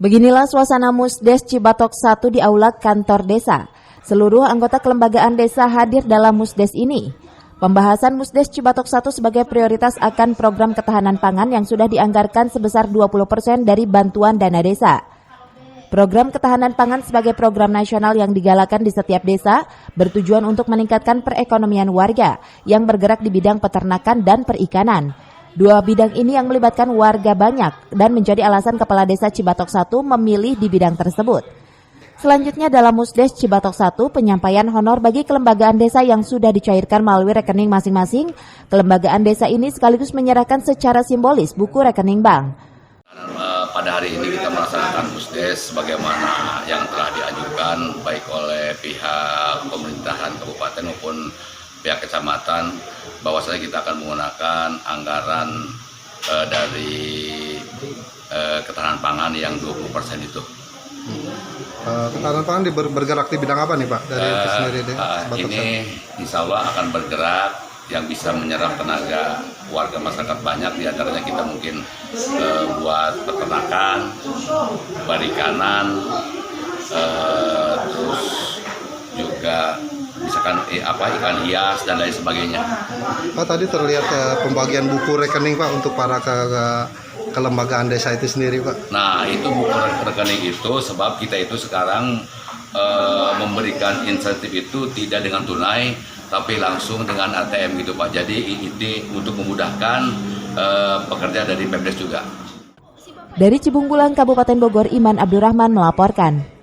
Beginilah suasana Musdes Cibatok 1 di aula kantor desa. Seluruh anggota kelembagaan desa hadir dalam Musdes ini. Pembahasan Musdes Cibatok 1 sebagai prioritas akan program ketahanan pangan yang sudah dianggarkan sebesar 20% dari bantuan dana desa. Program ketahanan pangan sebagai program nasional yang digalakan di setiap desa bertujuan untuk meningkatkan perekonomian warga yang bergerak di bidang peternakan dan perikanan. Dua bidang ini yang melibatkan warga banyak dan menjadi alasan Kepala Desa Cibatok 1 memilih di bidang tersebut. Selanjutnya dalam Musdes Cibatok 1, penyampaian honor bagi kelembagaan desa yang sudah dicairkan melalui rekening masing-masing. Kelembagaan desa ini sekaligus menyerahkan secara simbolis buku rekening bank. Pada hari ini kita melaksanakan Musdes sebagaimana yang telah diajukan baik oleh pihak pemerintahan kabupaten maupun pihak kecamatan, bahwasanya kita akan menggunakan anggaran dari ketahanan pangan yang 20% itu. Ketahanan pangan bergerak di bidang apa nih Pak? Dari sendiri ini insya Allah akan bergerak yang bisa menyerap tenaga warga masyarakat banyak, diantaranya kita mungkin buat peternakan, perikanan, terus juga misalkan ikan hias dan lain sebagainya. Pak, tadi terlihat pembagian buku rekening Pak untuk para kelembagaan desa itu sendiri Pak. Nah itu buku rekening itu sebab kita itu sekarang memberikan insentif itu tidak dengan tunai tapi langsung dengan ATM gitu Pak. Jadi ini untuk memudahkan pekerja dari Pemdes juga. Dari Cibungbulang, Kabupaten Bogor, Iman Abdurrahman melaporkan.